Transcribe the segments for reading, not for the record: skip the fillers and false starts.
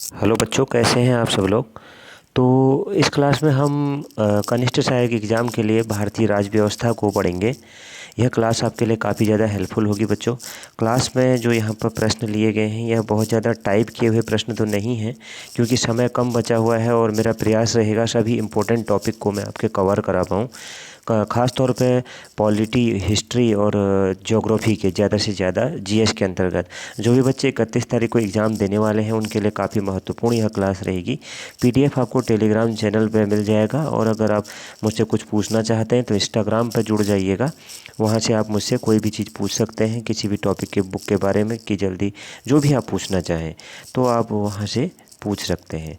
Hello बच्चों, कैसे हैं आप सब लोग। तो इस क्लास में हम कनिष्ठ सहायक एग्ज़ाम के लिए भारतीय राज्य व्यवस्था को पढ़ेंगे। यह क्लास आपके लिए काफ़ी ज़्यादा हेल्पफुल होगी बच्चों। क्लास में जो यहाँ पर प्रश्न लिए गए हैं यह बहुत ज़्यादा टाइप किए हुए प्रश्न तो नहीं हैं, क्योंकि समय कम बचा हुआ है और मेरा प्रयास रहेगा सभी इम्पोर्टेंट टॉपिक को मैं आपके कवर करा पाऊँ। ख़ास तौर पे पॉलिटी, हिस्ट्री और ज्योग्राफी के ज़्यादा से ज़्यादा जीएस के अंतर्गत जो भी बच्चे 31 तारीख को एग्ज़ाम देने वाले हैं उनके लिए काफ़ी महत्वपूर्ण यह क्लास रहेगी। पीडीएफ आपको टेलीग्राम चैनल पे मिल जाएगा, और अगर आप मुझसे कुछ पूछना चाहते हैं तो इंस्टाग्राम पर जुड़ जाइएगा। वहाँ से आप मुझसे कोई भी चीज़ पूछ सकते हैं किसी भी टॉपिक के बुक के बारे में, कि जल्दी जो भी आप पूछना चाहें तो आप वहाँ से पूछ सकते हैं।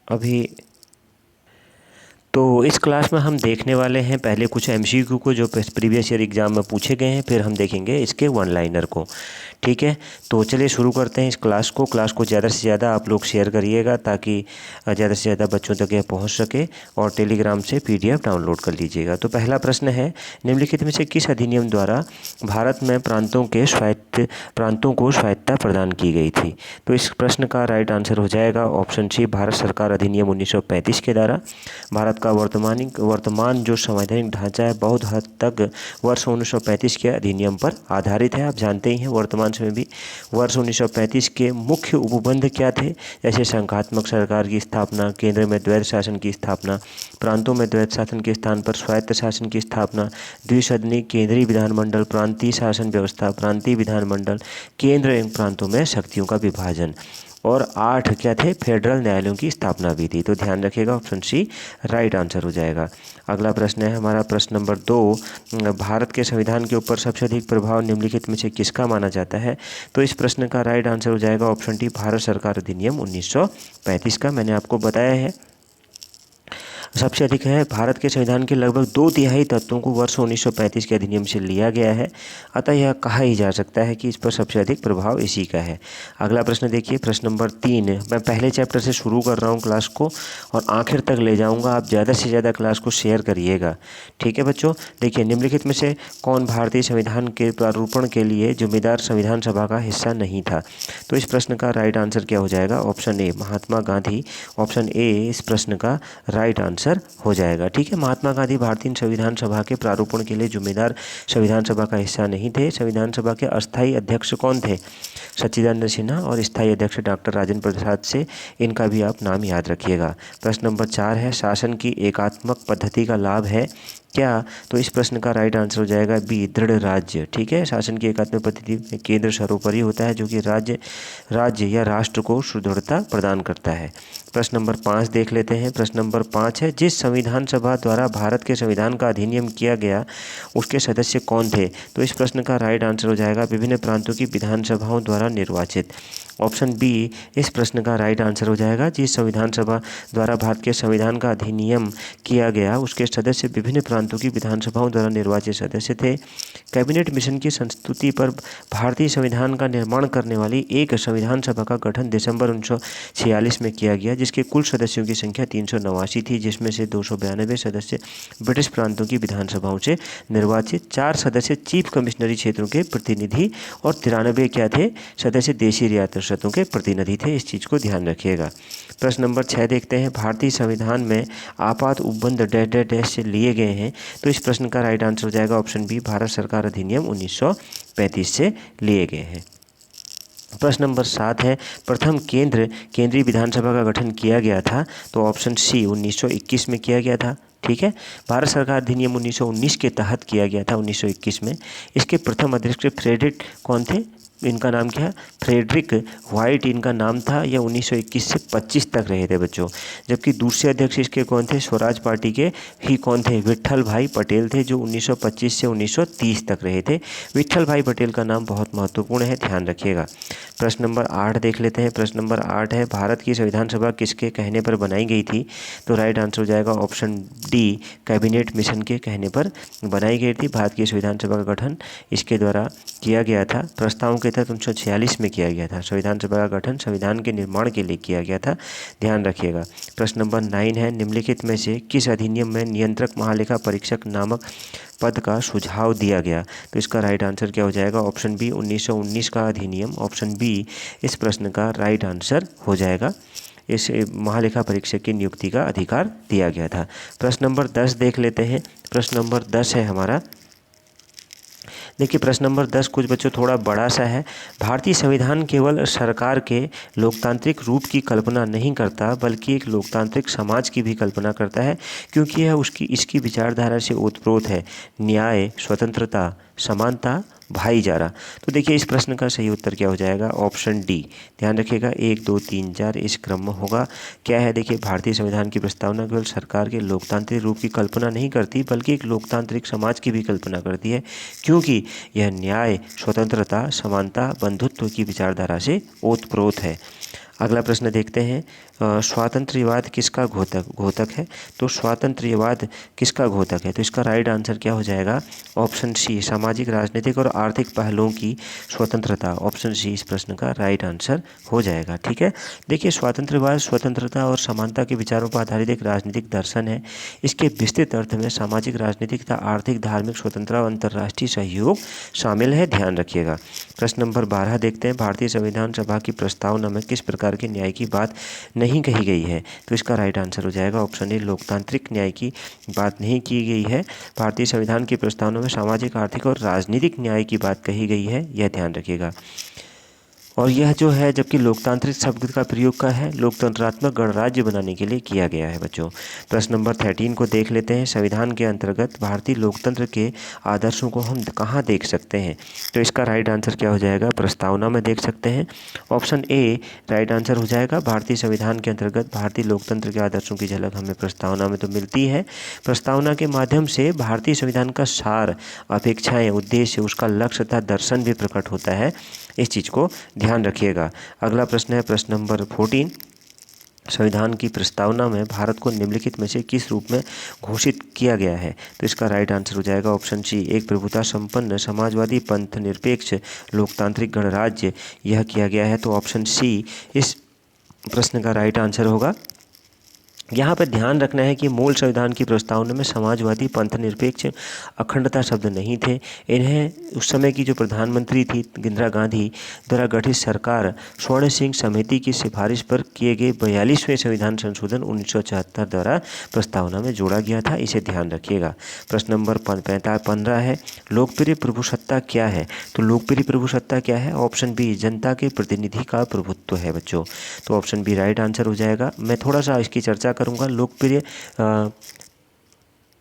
अभी तो इस क्लास में हम देखने वाले हैं पहले कुछ एमसीक्यू को जो प्रीवियस ईयर एग्ज़ाम में पूछे गए हैं, फिर हम देखेंगे इसके वन लाइनर को। ठीक है, तो चलिए शुरू करते हैं इस क्लास को। ज़्यादा से ज़्यादा आप लोग शेयर करिएगा ताकि ज़्यादा से ज़्यादा बच्चों तक यह पहुंच सके, और टेलीग्राम से पीडीएफ डाउनलोड कर लीजिएगा। तो पहला प्रश्न है, निम्नलिखित में से किस अधिनियम द्वारा भारत में प्रांतों को स्वायत्तता प्रदान की गई थी। तो इस प्रश्न का राइट आंसर हो जाएगा ऑप्शन सी, भारत सरकार अधिनियम 1935 के द्वारा। भारत का वर्तमान जो संवैधानिक ढांचा है बहुत हद तक वर्ष 1935 के अधिनियम पर आधारित है। आप जानते ही हैं वर्तमान समय भी वर्ष 1935 के मुख्य उपबंध क्या थे, जैसे संघात्मक सरकार की स्थापना, केंद्र में द्वैध शासन की स्थापना, प्रांतों में द्वैध शासन के स्थान पर स्वायत्त शासन की स्थापना, द्विसदनी केंद्रीय विधानमंडल, प्रांतीय शासन व्यवस्था, प्रांतीय विधानमंडल, केंद्र एवं प्रांतों में शक्तियों का विभाजन, और 8 क्या थे, फेडरल न्यायालयों की स्थापना भी थी। तो ध्यान रखिएगा ऑप्शन सी राइट आंसर हो जाएगा। अगला प्रश्न है हमारा प्रश्न नंबर 2, भारत के संविधान के ऊपर सबसे अधिक प्रभाव निम्नलिखित में से किसका माना जाता है। तो इस प्रश्न का राइट आंसर हो जाएगा ऑप्शन डी, भारत सरकार अधिनियम 1935 का। मैंने आपको बताया है सबसे अधिक है। भारत के संविधान के लगभग 2/3 तत्वों को वर्ष 1935 के अधिनियम से लिया गया है, अतः यह कहा ही जा सकता है कि इस पर सबसे अधिक प्रभाव इसी का है। अगला प्रश्न देखिए, प्रश्न नंबर 3। मैं पहले चैप्टर से शुरू कर रहा हूँ क्लास को और आखिर तक ले जाऊँगा। आप ज़्यादा से ज़्यादा क्लास को शेयर करिएगा, ठीक है बच्चों। देखिए, निम्नलिखित में से कौन भारतीय संविधान के प्रारूपण के लिए जिम्मेदार संविधान सभा का हिस्सा नहीं था। तो इस प्रश्न का राइट आंसर क्या हो जाएगा, option A, Mahatma Gandhi. Option A इस प्रश्न का राइट आंसर हो जाएगा। ठीक है, महात्मा गांधी भारतीय संविधान सभा के प्रारूपण के लिए जिम्मेदार संविधान सभा का हिस्सा नहीं थे। संविधान सभा के अस्थायी अध्यक्ष कौन थे, सच्चिदानंद सिन्हा, और स्थायी अध्यक्ष डॉक्टर राजेंद्र प्रसाद से, इनका भी आप नाम याद रखिएगा। प्रश्न नंबर 4 है, शासन की एकात्मक पद्धति का लाभ है क्या। तो इस प्रश्न का राइट आंसर हो जाएगा बी, दृढ़ राज्य। ठीक है, शासन की एकात्मक पद्धति में केंद्र सर्वोपरि होता है, जो कि राज्य या राष्ट्र को सुदृढ़ता प्रदान करता है। प्रश्न नंबर 5 देख लेते हैं। प्रश्न नंबर 5 है, जिस संविधान सभा द्वारा भारत के संविधान का अधिनियम किया गया उसके सदस्य कौन थे। तो इस प्रश्न का राइट आंसर हो जाएगा विभिन्न प्रांतों की विधानसभाओं द्वारा निर्वाचित। ऑप्शन बी इस प्रश्न का राइट आंसर हो जाएगा, जिस संविधान सभा द्वारा भारत के संविधान का अधिनियम किया गया उसके सदस्य विभिन्न प्रांतों की विधानसभाओं द्वारा निर्वाचित सदस्य थे। कैबिनेट मिशन की संस्तुति पर भारतीय संविधान का निर्माण करने वाली एक संविधान सभा का गठन दिसंबर 1946 में किया गया, जिसके कुल सदस्यों की संख्या 389 थी, जिसमें से 292 सदस्य ब्रिटिश प्रांतों की विधानसभाओं से निर्वाचित, 4 सदस्य चीफ कमिश्नरी क्षेत्रों के प्रतिनिधि और 93 क्या थे, सदस्य देशी रियासत के प्रतिनिधि थे। इस चीज़ को ध्यान रखिएगा। प्रश्न नंबर 6 देखते हैं, भारतीय संविधान में आपात उपबंध डैश डैश डैश से लिए गए हैं। तो इस प्रश्न का राइट आंसर हो जाएगा ऑप्शन बी, भारत सरकार अधिनियम 1935 से लिए गए हैं। प्रश्न नंबर 7 है, प्रथम केंद्रीय विधानसभा का गठन किया गया था। तो ऑप्शन सी 1921 में किया गया था। ठीक है, भारत सरकार अधिनियम 1919 के तहत किया गया था 1921 में। इसके प्रथम अध्यक्ष फ्रेडरिक कौन थे, इनका नाम क्या है, फ्रेडरिक व्हाइट इनका नाम था। यह 1921 से 25 तक रहे थे बच्चों। जबकि दूसरे अध्यक्ष इसके कौन थे, स्वराज पार्टी के ही कौन थे, विट्ठल भाई पटेल थे, जो 1925 से 1930 तक रहे थे। विट्ठल भाई पटेल का नाम बहुत महत्वपूर्ण है, ध्यान रखिएगा। प्रश्न नंबर 8 देख लेते हैं। प्रश्न नंबर 8 है, भारत की संविधान सभा किसके कहने पर बनाई गई थी। तो राइट आंसर हो जाएगा ऑप्शन डी, कैबिनेट मिशन के कहने पर बनाई गई थी। भारत की संविधान सभा का गठन इसके द्वारा किया गया था। प्रस्तावों के तहत 1946 में किया गया था? संविधान सभा का गठन संविधान के निर्माण के लिए किया गया था, ध्यान रखिएगा। प्रश्न नंबर 9 है, निम्नलिखित में से किस अधिनियम में नियंत्रक महालेखा परीक्षक नामक पद का सुझाव दिया गया? तो इसका राइट आंसर क्या हो जाएगा? ऑप्शन बी 1919 का अधिनियम, ऑप्शन बी इस प्रश्न का राइट आंसर हो जाएगा। इस महालेखा परीक्षक की नियुक्ति का अधिकार दिया गया था। प्रश्न नंबर 10 देख लेते हैं। प्रश्न नंबर 10 है हमारा, देखिए प्रश्न नंबर 10 कुछ बच्चों थोड़ा बड़ा सा है। भारतीय संविधान केवल सरकार के लोकतांत्रिक रूप की कल्पना नहीं करता बल्कि एक लोकतांत्रिक समाज की भी कल्पना करता है, क्योंकि यह इसकी विचारधारा से ओतप्रोत है। न्याय, स्वतंत्रता, समानता, भाईचारा। तो देखिए इस प्रश्न का सही उत्तर क्या हो जाएगा? ऑप्शन डी, ध्यान रखिएगा 1 2 3 4 इस क्रम में होगा। क्या है? देखिए भारतीय संविधान की प्रस्तावना केवल सरकार के लोकतांत्रिक रूप की कल्पना नहीं करती बल्कि एक लोकतांत्रिक समाज की भी कल्पना करती है, क्योंकि यह न्याय, स्वतंत्रता, समानता, बंधुत्व की विचारधारा से ओतप्रोत है। अगला प्रश्न देखते हैं, स्वातंत्र्यवाद किसका घोतक है? तो स्वातंत्र्यवाद किसका घोतक है? तो इसका राइट आंसर क्या हो जाएगा? ऑप्शन सी, सामाजिक, राजनीतिक और आर्थिक पहलुओं की स्वतंत्रता। ऑप्शन सी इस प्रश्न का राइट आंसर हो जाएगा। ठीक है, देखिए स्वातंत्र्यवाद स्वतंत्रता और समानता के विचारों पर आधारित एक राजनीतिक दर्शन है। इसके विस्तृत अर्थ में सामाजिक, राजनीतिक तथा आर्थिक, धार्मिक स्वतंत्रता और अंतर्राष्ट्रीय सहयोग शामिल है, ध्यान रखिएगा। प्रश्न नंबर 12 देखते हैं, भारतीय संविधान सभा की प्रस्तावना में किस प्रकार के न्याय की बात नहीं कही गई है? तो इसका राइट आंसर हो जाएगा ऑप्शन ए, लोकतांत्रिक न्याय की बात नहीं की गई है। भारतीय संविधान की प्रस्तावना में सामाजिक, आर्थिक और राजनीतिक न्याय की बात कही गई है, यह ध्यान रखिएगा। और यह जो है जबकि लोकतांत्रिक शब्द का प्रयोग का है लोकतंत्रात्मक गणराज्य बनाने के लिए किया गया है बच्चों। प्रश्न नंबर 13 को देख लेते हैं, संविधान के अंतर्गत भारतीय लोकतंत्र के आदर्शों को हम कहाँ देख सकते हैं? तो इसका राइट आंसर क्या हो जाएगा? प्रस्तावना में देख सकते हैं। ऑप्शन ए राइट आंसर हो जाएगा। भारतीय संविधान के अंतर्गत भारतीय लोकतंत्र के आदर्शों की झलक हमें प्रस्तावना में तो मिलती है। प्रस्तावना के माध्यम से भारतीय संविधान का सार, अपेक्षाएं, उद्देश्य, उसका लक्ष्य तथा दर्शन भी प्रकट होता है, इस चीज़ को ध्यान रखिएगा। अगला प्रश्न है प्रश्न नंबर 14, संविधान की प्रस्तावना में भारत को निम्नलिखित में से किस रूप में घोषित किया गया है? तो इसका राइट आंसर हो जाएगा ऑप्शन सी, एक प्रभुता संपन्न समाजवादी पंथ निरपेक्ष लोकतांत्रिक गणराज्य, यह किया गया है। तो ऑप्शन सी इस प्रश्न का राइट आंसर होगा। यहाँ पर ध्यान रखना है कि मूल संविधान की प्रस्तावना में समाजवादी पंथ निरपेक्ष अखंडता शब्द नहीं थे। इन्हें उस समय की जो प्रधानमंत्री थी इंदिरा गांधी द्वारा गठित सरकार स्वर्ण सिंह समिति की सिफारिश पर किए गए 42वें संविधान संशोधन 1974 द्वारा प्रस्तावना में जोड़ा गया था, इसे ध्यान रखिएगा। प्रश्न नंबर 15 है, लोकप्रिय प्रभुसत्ता क्या है? तो लोकप्रिय प्रभुसत्ता क्या है? ऑप्शन बी, जनता के प्रतिनिधि का प्रभुत्व है बच्चों। तो ऑप्शन बी राइट आंसर हो जाएगा। मैं थोड़ा सा इसकी चर्चा करूंगा। लोकप्रिय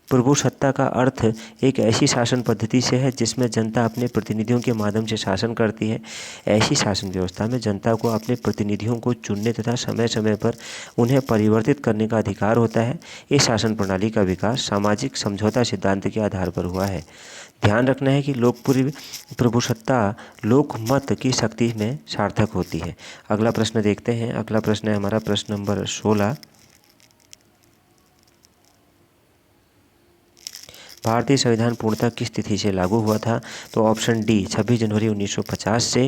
प्रभुसत्ता का अर्थ एक ऐसी शासन पद्धति से है जिसमें जनता अपने प्रतिनिधियों के माध्यम से शासन करती है। ऐसी शासन व्यवस्था में जनता को अपने प्रतिनिधियों को चुनने तथा समय समय पर उन्हें परिवर्तित करने का अधिकार होता है। इस शासन प्रणाली का विकास सामाजिक समझौता सिद्धांत के आधार पर हुआ है। ध्यान रखना है कि लोकप्रिय प्रभुसत्ता लोकमत की शक्ति में सार्थक होती है। अगला प्रश्न देखते हैं। अगला प्रश्न है हमारा प्रश्न नंबर 16, भारतीय संविधान पूर्णतः किस तिथि से लागू हुआ था? तो ऑप्शन डी 26 जनवरी 1950 से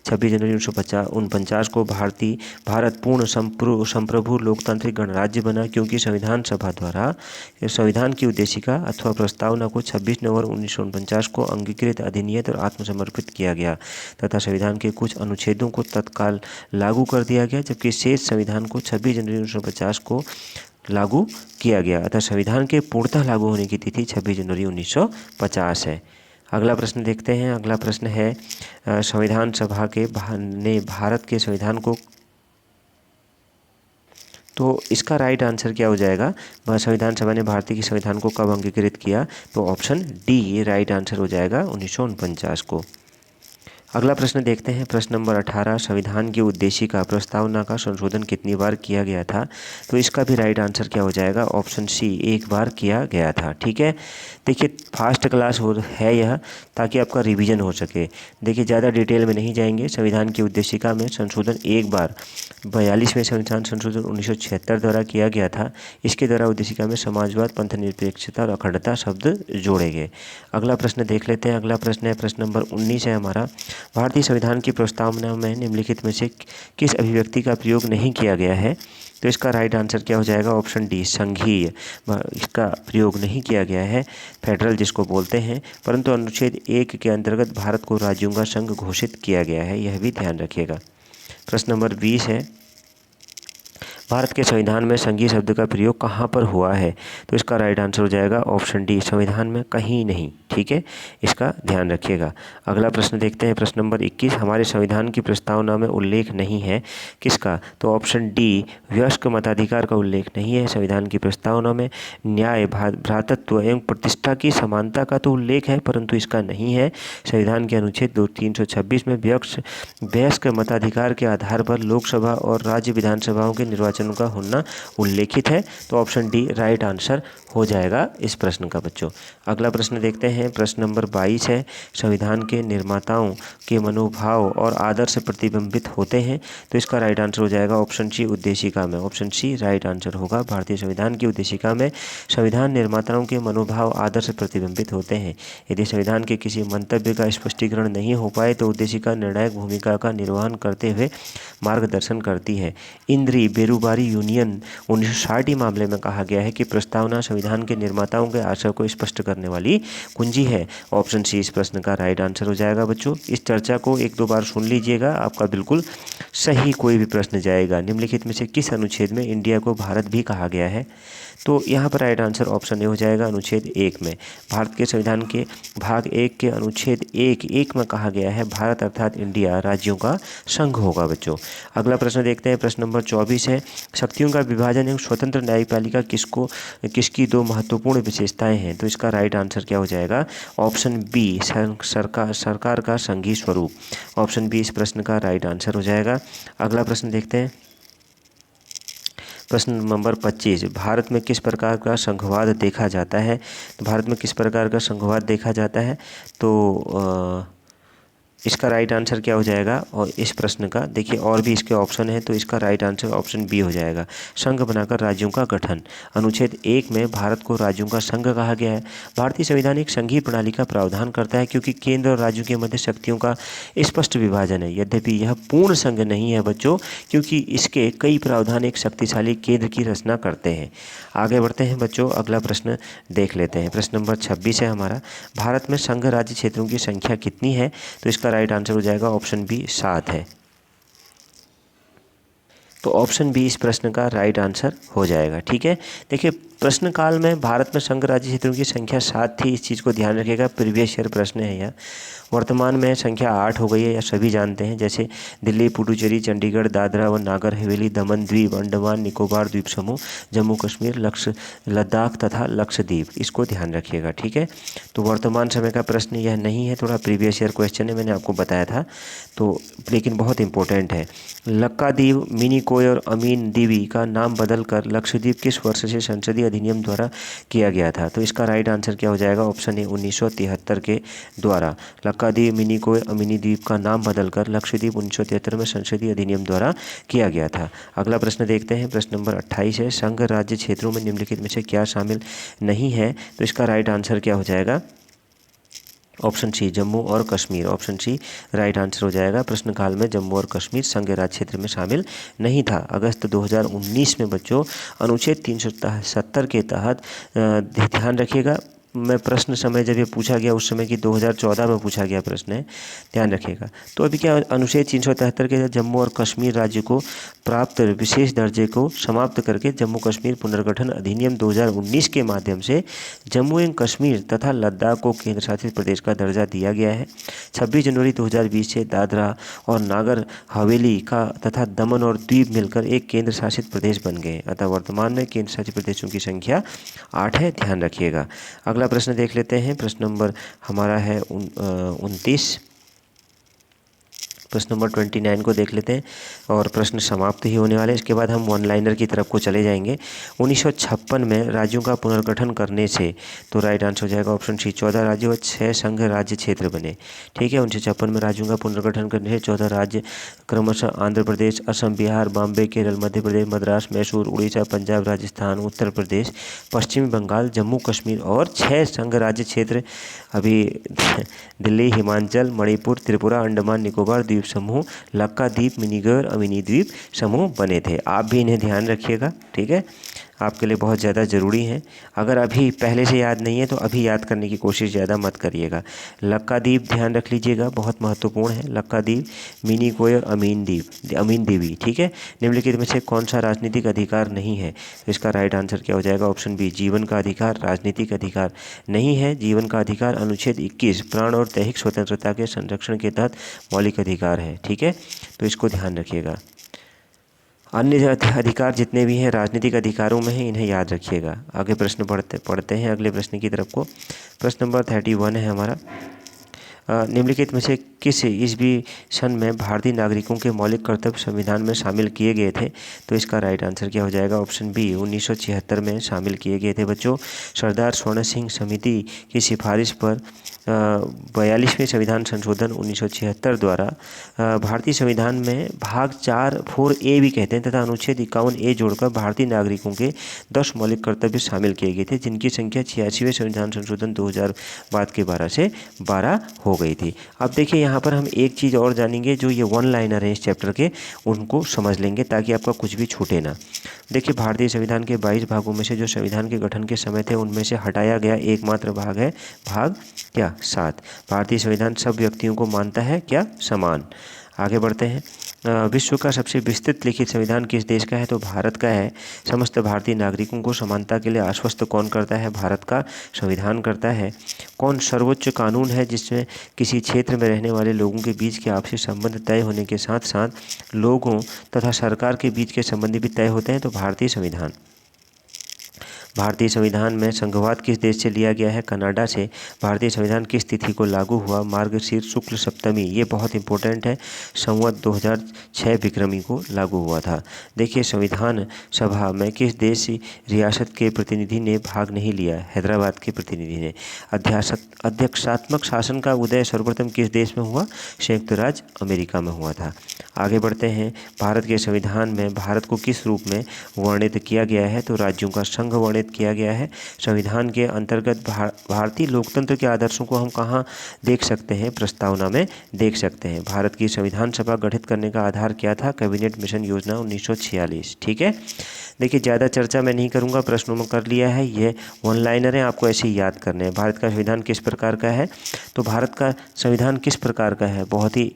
26 जनवरी 1949 को भारत पूर्ण संप्रभु लोकतांत्रिक गणराज्य बना, क्योंकि संविधान सभा द्वारा संविधान की उद्देशिका अथवा प्रस्तावना को 26 नवंबर 1949 को अंगीकृत, अधिनियत और आत्मसमर्पित किया गया तथा संविधान के कुछ अनुच्छेदों को तत्काल लागू कर दिया गया, जबकि शेष संविधान को 26 जनवरी 1950 को लागू किया गया। अतः संविधान के पूर्णतः लागू होने की तिथि 26 जनवरी 1950 है। अगला प्रश्न देखते हैं। अगला प्रश्न है, संविधान सभा ने भारत के संविधान को, तो इसका राइट आंसर क्या हो जाएगा? संविधान सभा ने भारतीय के संविधान को कब अंगीकृत किया? तो ऑप्शन डी ये राइट आंसर हो जाएगा 1949 को। अगला प्रश्न देखते हैं। प्रश्न नंबर 18, संविधान की उद्देशिका प्रस्तावना का संशोधन कितनी बार किया गया था? तो इसका भी राइट आंसर क्या हो जाएगा? ऑप्शन सी 1 बार किया गया था। ठीक है, देखिए फास्ट क्लास है यह, ताकि आपका रिवीजन हो सके। देखिए ज़्यादा डिटेल में नहीं जाएंगे। संविधान की उद्देशिका में संशोधन 1 बार 42वें संविधान संशोधन 1976 द्वारा किया गया था। इसके द्वारा उद्देशिका में समाजवाद, पंथ निरपेक्षता और अखंडता शब्द जोड़े गए। अगला प्रश्न देख लेते हैं। अगला प्रश्न है प्रश्न नंबर 19 है हमारा, भारतीय संविधान की प्रस्तावना में निम्नलिखित में से किस अभिव्यक्ति का प्रयोग नहीं किया गया है? तो इसका राइट आंसर क्या हो जाएगा? ऑप्शन डी, संघीय। इसका प्रयोग नहीं किया गया है, फेडरल जिसको बोलते हैं, परंतु अनुच्छेद 1 के अंतर्गत भारत को राज्यों का संघ घोषित किया गया है, यह भी ध्यान रखिएगा। प्रश्न नंबर 20 है, भारत के संविधान में संघीय शब्द का प्रयोग कहाँ पर हुआ है? तो इसका राइट आंसर हो जाएगा ऑप्शन डी, संविधान में कहीं नहीं। ठीक है, इसका ध्यान रखिएगा। अगला प्रश्न देखते हैं, प्रश्न नंबर 21, हमारे संविधान की प्रस्तावना में उल्लेख नहीं है, किसका? तो ऑप्शन डी, वयस्क मताधिकार का उल्लेख नहीं है संविधान की प्रस्तावना में। न्याय, भ्रातृत्व एवं प्रतिष्ठा की समानता का तो उल्लेख है, परंतु इसका नहीं है। संविधान के अनुच्छेद 326 में वयस्क मताधिकार के आधार पर लोकसभा और राज्य विधानसभाओं के निर्वाचन का होना उल्लेखित है। तो ऑप्शन डी राइट आंसर हो जाएगा इस प्रश्न का बच्चों। अगला प्रश्न देखते हैं, प्रश्न नंबर 22 है, संविधान के निर्माताओं के मनोभाव और आदर्श प्रतिबिंबित होते हैं। तो इसका राइट आंसर हो जाएगा ऑप्शन सी, उद्देशिका में। ऑप्शन सी राइट आंसर होगा। भारतीय संविधान की उद्देशिका में संविधान निर्माताओं के मनोभाव आदर्श प्रतिबिंबित होते हैं। यदि संविधान के किसी मंतव्य का स्पष्टीकरण नहीं हो पाए तो उद्देशिका निर्णायक भूमिका का निर्वहन करते हुए मार्गदर्शन करती है। इंद्री बेरुबारी यूनियन 1960 मामले में कहा गया है कि प्रस्तावना संविधान के निर्माताओं के आशय को स्पष्ट करने वाली कुंजी है। ऑप्शन सी इस प्रश्न का राइट आंसर हो जाएगा बच्चों। इस चर्चा को एक दो बार सुन लीजिएगा, आपका बिल्कुल सही कोई भी प्रश्न जाएगा। निम्नलिखित में से किस अनुच्छेद में इंडिया को भारत भी कहा गया है? तो यहाँ पर राइट आंसर ऑप्शन ए हो जाएगा, अनुच्छेद 1 में। भारत के संविधान के भाग 1 के अनुच्छेद 1 में कहा गया है भारत अर्थात इंडिया राज्यों का संघ होगा बच्चों। अगला प्रश्न देखते हैं, प्रश्न नंबर 24 है, शक्तियों का विभाजन एवं स्वतंत्र न्यायपालिका किसकी दो महत्वपूर्ण विशेषताएं हैं? तो इसका राइट आंसर क्या हो जाएगा? ऑप्शन बी, सरकार का संघीय स्वरूप। ऑप्शन बी इस प्रश्न का राइट आंसर हो जाएगा। अगला प्रश्न देखते हैं, प्रश्न नंबर 25, भारत में किस प्रकार का संघवाद देखा जाता है? तो भारत में किस प्रकार का संघवाद देखा जाता है? तो इसका राइट आंसर क्या हो जाएगा? और इस प्रश्न का देखिए और भी इसके ऑप्शन है, तो इसका राइट आंसर ऑप्शन बी हो जाएगा, संघ बनाकर राज्यों का गठन। अनुच्छेद 1 में भारत को राज्यों का संघ कहा गया है। भारतीय संविधान एक संघीय प्रणाली का प्रावधान करता है क्योंकि केंद्र और राज्यों के मध्य शक्तियों का स्पष्ट विभाजन है। यद्यपि यह पूर्ण संघ नहीं है बच्चों, क्योंकि इसके कई प्रावधान एक शक्तिशाली केंद्र की रचना करते हैं। आगे बढ़ते हैं बच्चों, अगला प्रश्न देख लेते हैं। प्रश्न नंबर 26 है हमारा, भारत में संघ राज्य क्षेत्रों की संख्या कितनी है? तो इसका राइट आंसर हो जाएगा ऑप्शन बी, 7 है। तो ऑप्शन बी इस प्रश्न का राइट आंसर हो जाएगा। ठीक है, देखिए प्रश्न काल में भारत में संघ राज्य क्षेत्रों की संख्या 7 थी, इस चीज़ को ध्यान रखिएगा, प्रीवियस ईयर प्रश्न है यह। वर्तमान में संख्या 8 हो गई है, या सभी जानते हैं, जैसे दिल्ली, पुडुचेरी, चंडीगढ़, दादरा व नागर हवेली, दमन द्वीप, अंडमान निकोबार द्वीप समूह, जम्मू कश्मीर, लद्दाख तथा लक्षद्वीप, इसको ध्यान रखिएगा। ठीक है, तो वर्तमान समय का प्रश्न यह नहीं है, थोड़ा प्रीवियस ईयर क्वेश्चन है, मैंने आपको बताया था, तो लेकिन बहुत इंपॉर्टेंट है। लक्काद्वीप, मिनिकोय और अमीन दीवी का नाम बदलकर लक्षद्वीप किस वर्ष से संसदीय अधिनियम द्वारा किया गया था? तो इसका राइट आंसर क्या हो जाएगा? ऑप्शन ए, 1973 के द्वारा। लक्काद्वीप, मिनिकोय, अमीनी द्वीप का नाम बदलकर लक्षद्वीप 1973 में संसदीय अधिनियम द्वारा किया गया था। अगला प्रश्न देखते हैं, प्रश्न नंबर 28 है, संघ राज्य क्षेत्रों में निम्नलिखित में से क्या शामिल नहीं है? तो इसका राइट आंसर क्या हो जाएगा? ऑप्शन सी, जम्मू और Kashmir. Option C right answer हो जाएगा। प्रश्नकाल में जम्मू और कश्मीर संघ राज्य क्षेत्र में शामिल नहीं था। अगस्त 2019 में बच्चों अनुच्छेद 370 के तहत ध्यान रखिएगा, मैं प्रश्न समय जब ये पूछा गया उस समय की 2014 में पूछा गया प्रश्न है, ध्यान रखिएगा। तो अभी क्या अनुच्छेद 373 के तहत जम्मू और कश्मीर राज्य को प्राप्त विशेष दर्जे को समाप्त करके जम्मू कश्मीर पुनर्गठन अधिनियम 2019 के माध्यम से जम्मू एवं कश्मीर तथा लद्दाख को केंद्र शासित प्रदेश का दर्जा दिया गया है। 26 जनवरी 2020 से दादरा और नागर हवेली का तथा दमन और द्वीप मिलकर एक केंद्र शासित प्रदेश बन गए। अतः वर्तमान में केंद्र शासित प्रदेशों की संख्या 8 है, ध्यान रखिएगा। अगला प्रश्न देख लेते हैं, प्रश्न नंबर हमारा है 29। प्रश्न नंबर 29 को देख लेते हैं और प्रश्न समाप्त ही होने वाले। इसके बाद हम वन लाइनर की तरफ को चले जाएंगे। 1956 में राज्यों का पुनर्गठन करने से, तो राइट आंसर हो जाएगा ऑप्शन सी, 14 राज्य व 6 संघ राज्य क्षेत्र बने। ठीक है, 1956 में राज्यों का पुनर्गठन करने से 14 राज्य क्रमशः आंध्र प्रदेश, असम, बिहार, बॉम्बे, केरल, मध्य प्रदेश, मद्रास, मैसूर, उड़ीसा, पंजाब, राजस्थान, उत्तर प्रदेश, पश्चिमी बंगाल, जम्मू कश्मीर और 6 संघ राज्य क्षेत्र अभी दिल्ली, हिमाचल, मणिपुर, त्रिपुरा, अंडमान निकोबार द्वीप समूह, लक्काद्वीप, मिनीगर, अमिनी द्वीप समूह बने थे। आप भी इन्हें ध्यान रखिएगा। ठीक है, आपके लिए बहुत ज़्यादा ज़रूरी है। अगर अभी पहले से याद नहीं है तो अभी याद करने की कोशिश ज़्यादा मत करिएगा। लक्काद्वीप ध्यान रख लीजिएगा, बहुत महत्वपूर्ण है। लक्काद्वीप, मिनीकोय और अमीन द्वीप। ठीक है, निम्नलिखित में से कौन सा राजनीतिक अधिकार नहीं है? तो इसका राइट आंसर क्या हो जाएगा? ऑप्शन बी, जीवन का अधिकार राजनीतिक अधिकार नहीं है। जीवन का अधिकार अनुच्छेद 21 प्राण और दैहिक स्वतंत्रता के संरक्षण के तहत मौलिक अधिकार है। ठीक है, तो इसको ध्यान रखिएगा। अन्य अधिकार जितने भी हैं राजनीतिक अधिकारों में हैं, इन्हें याद रखिएगा। आगे प्रश्न पढ़ते हैं अगले प्रश्न की तरफ को। प्रश्न नंबर 31 है हमारा। निम्नलिखित में से किस ईस्वी सन में भारतीय नागरिकों के मौलिक कर्तव्य संविधान में शामिल किए गए थे? तो इसका राइट आंसर क्या हो जाएगा? ऑप्शन बी, 1976 में शामिल किए गए थे बच्चों। सरदार स्वर्ण सिंह समिति की सिफारिश पर 42वें संविधान संशोधन 1976 द्वारा भारतीय संविधान में भाग 4(4)A भी कहते हैं तथा अनुच्छेद 51A जोड़कर भारतीय नागरिकों के 10 मौलिक कर्तव्य शामिल किए गए थे, जिनकी संख्या 86वें संविधान संशोधन 2000 बाद के 12 से 12 हो गई थी। अब देखिए यहाँ पर हम एक चीज़ और जानेंगे, जो ये वन लाइनर है इस चैप्टर के, उनको समझ लेंगे ताकि आपका कुछ भी छूटे ना। देखिए, भारतीय संविधान के 22 भागों में से जो संविधान के गठन के समय थे उनमें से हटाया गया एकमात्र भाग है भाग क्या? 7। भारतीय संविधान सब व्यक्तियों को मानता है क्या? समान। आगे बढ़ते हैं। विश्व का सबसे विस्तृत लिखित संविधान किस देश का है? तो भारत का है। समस्त भारतीय नागरिकों को समानता के लिए आश्वस्त कौन करता है? भारत का संविधान करता है। कौन सर्वोच्च कानून है जिसमें किसी क्षेत्र में रहने वाले लोगों के बीच के आपसी संबंध तय होने के साथ साथ लोगों तथा सरकार के बीच के संबंध भी तय होते हैं? तो भारतीय संविधान। भारतीय संविधान में संघवाद किस देश से लिया गया है? कनाडा से। भारतीय संविधान किस तिथि को लागू हुआ? मार्गशीर्ष शुक्ल सप्तमी। ये बहुत इंपॉर्टेंट है। संवत 2006 विक्रमी को लागू हुआ था। देखिए, संविधान सभा में किस देश रियासत के प्रतिनिधि ने भाग नहीं लिया? हैदराबाद के प्रतिनिधि ने। अध्यक्षात्मक शासन का उदय सर्वप्रथम किस देश में हुआ? संयुक्त राज्य अमेरिका में हुआ था। आगे बढ़ते हैं। भारत के संविधान में भारत को किस रूप में वर्णित किया गया है? तो राज्यों का संघ वर्णित किया गया है। संविधान के अंतर्गत भारतीय लोकतंत्र के आदर्शों को हम कहाँ देख सकते हैं? प्रस्तावना में देख सकते हैं। भारत की संविधान सभा गठित करने का आधार क्या था? कैबिनेट मिशन योजना 1946। ठीक है, देखिए, ज़्यादा चर्चा मैं नहीं करूँगा, प्रश्नों में कर लिया है। ये वन लाइनर है, आपको ऐसे ही याद करने हैं। भारत का संविधान किस प्रकार का है? तो भारत का संविधान किस प्रकार का है? बहुत ही,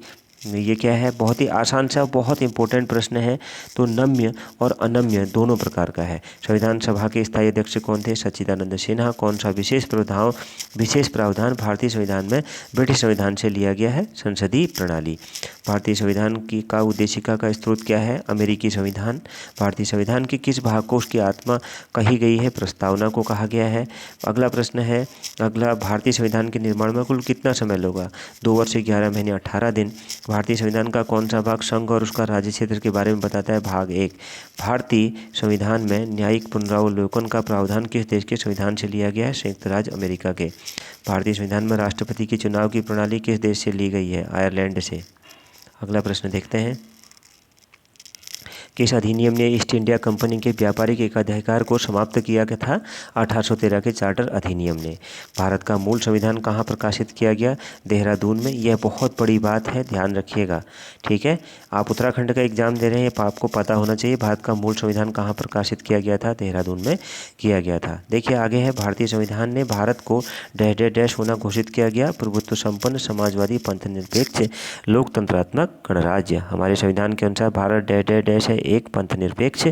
ये क्या है? बहुत ही आसान सा, बहुत इंपॉर्टेंट प्रश्न है। तो नम्य और अनम्य दोनों प्रकार का है। संविधान सभा के स्थायी अध्यक्ष कौन थे? सच्चिदानंद सिन्हा। कौन सा विशेष प्रावधान भारतीय संविधान में ब्रिटिश संविधान से लिया गया है? संसदीय प्रणाली। भारतीय संविधान की का उद्देशिका का स्रोत क्या है? अमेरिकी संविधान। भारतीय संविधान के किस भाग को उसकी आत्मा कही गई है? प्रस्तावना को कहा गया है। अगला प्रश्न है, भारतीय संविधान के निर्माण में कुल कितना समय लगा? 2 वर्ष 11 महीने 18 दिन। भारतीय संविधान का कौन सा भाग संघ और उसका राज्य क्षेत्र के बारे में बताता है? भाग 1। भारतीय संविधान में न्यायिक पुनरावलोकन का प्रावधान किस देश के संविधान से लिया गया है? संयुक्त राज्य अमेरिका के। भारतीय संविधान में राष्ट्रपति के चुनाव की प्रणाली किस देश से ली गई है? आयरलैंड से। अगला प्रश्न देखते हैं। किस अधिनियम ने ईस्ट इंडिया कंपनी के व्यापारिक एकाधिकार को समाप्त किया गया था? 1813 के चार्टर अधिनियम ने। भारत का मूल संविधान कहाँ प्रकाशित किया गया? देहरादून में। यह बहुत बड़ी बात है, ध्यान रखिएगा। ठीक है, आप उत्तराखंड का एग्जाम दे रहे हैं, आपको पता होना चाहिए भारत का मूल संविधान कहाँ प्रकाशित किया गया था? देहरादून में किया गया था। देखिए, आगे है, भारतीय संविधान ने भारत को डैश होना घोषित किया गया? प्रभुत्व संपन्न, समाजवादी, पंथनिरपेक्ष, लोकतंत्रात्मक गणराज्य। हमारे संविधान के अनुसार भारत डैश है, एक पंथनिरपेक्ष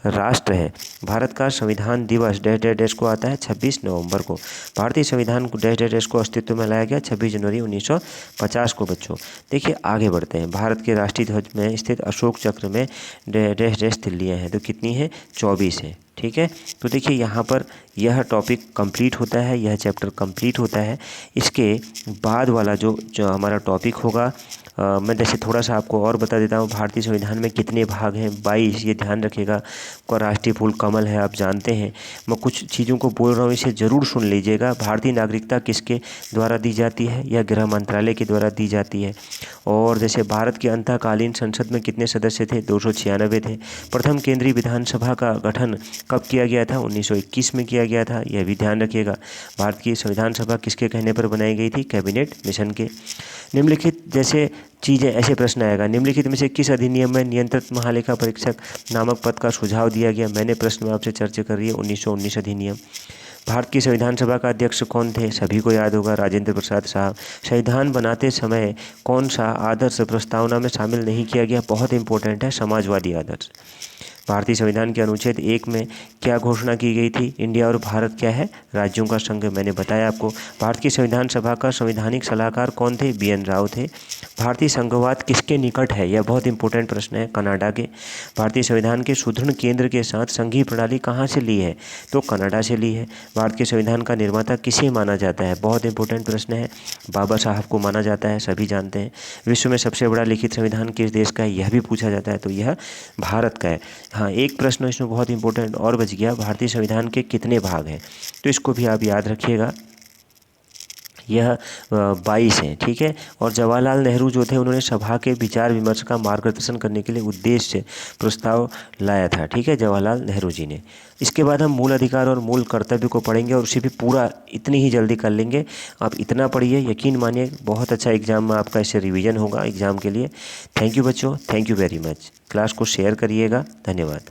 राष्ट्र है। भारत का संविधान दिवस डैश को आता है 26 नवंबर को। भारतीय संविधान को डैश को अस्तित्व में लाया गया 26 जनवरी 1950 को बच्चों। देखिए, आगे बढ़ते हैं। भारत के राष्ट्रीय ध्वज में स्थित अशोक चक्र में डैश तिल्लियाँ हैं, तो कितनी है? 24 है। ठीक है। तो देखिए यहाँ पर यह टॉपिक कंप्लीट होता है, यह चैप्टर कंप्लीट होता है। इसके बाद वाला जो हमारा टॉपिक होगा, मैं जैसे थोड़ा सा आपको और बता देता हूँ। भारतीय संविधान में कितने भाग हैं? 22। ये ध्यान रखिएगा। का राष्ट्रीय फूल कमल है, आप जानते हैं। मैं कुछ चीज़ों को बोल रहा हूँ, इसे ज़रूर सुन लीजिएगा। भारतीय नागरिकता किसके द्वारा दी जाती है? यह गृह मंत्रालय के द्वारा दी जाती है। और जैसे भारत के अंतःकालीन संसद में कितने सदस्य थे? 296 थे। प्रथम केंद्रीय विधानसभा का गठन कब किया गया था? 1921 में किया गया था, यह भी ध्यान रखिएगा। भारत की संविधान सभा किसके कहने पर बनाई गई थी? कैबिनेट मिशन के। निम्नलिखित जैसे चीज़ें, ऐसे प्रश्न आएगा, निम्नलिखित में से किस अधिनियम में नियंत्रित महालेखा परीक्षक नामक पद का सुझाव दिया गया? मैंने प्रश्न में आपसे चर्चा कर रही है 1919 अधिनियम। भारत की संविधान सभा का अध्यक्ष कौन थे? सभी को याद होगा, राजेंद्र प्रसाद साहब। संविधान बनाते समय कौन सा आदर्श प्रस्तावना में शामिल नहीं किया गया? बहुत इंपॉर्टेंट है, समाजवादी आदर्श। भारतीय संविधान के अनुच्छेद 1 में क्या घोषणा की गई थी? इंडिया और भारत क्या है? राज्यों का संघ। मैंने बताया आपको। भारत की संविधान सभा का संवैधानिक सलाहकार कौन थे? BN राव थे। भारतीय संघवाद किसके निकट है? यह बहुत इंपॉर्टेंट प्रश्न है, कनाडा के। भारतीय संविधान के सुदृढ़ केंद्र के साथ संघीय प्रणाली कहाँ से ली है? तो कनाडा से ली है। भारत के संविधान का निर्माता किसे माना जाता है? बहुत इंपॉर्टेंट प्रश्न है, बाबा साहब को माना जाता है, सभी जानते हैं। विश्व में सबसे बड़ा लिखित संविधान किस देश का है? यह भी पूछा जाता है, तो यह भारत का है। हाँ, एक प्रश्न इसमें बहुत इंपॉर्टेंट और बच गया, भारतीय संविधान के कितने भाग हैं? तो इसको भी आप याद रखिएगा, यह 22 हैं, ठीक है। और जवाहरलाल नेहरू जो थे, उन्होंने सभा के विचार विमर्श का मार्गदर्शन करने के लिए उद्देश्य प्रस्ताव लाया था, ठीक है, जवाहरलाल नेहरू जी ने। इसके बाद हम मूल अधिकार और मूल कर्तव्य को पढ़ेंगे और उसे भी पूरा इतनी ही जल्दी कर लेंगे। आप इतना पढ़िए, यकीन मानिए बहुत अच्छा एग्जाम में आपका इससे रिवीजन होगा एग्जाम के लिए। थैंक यू बच्चों, thank you very much. Class को शेयर करिएगा, धन्यवाद।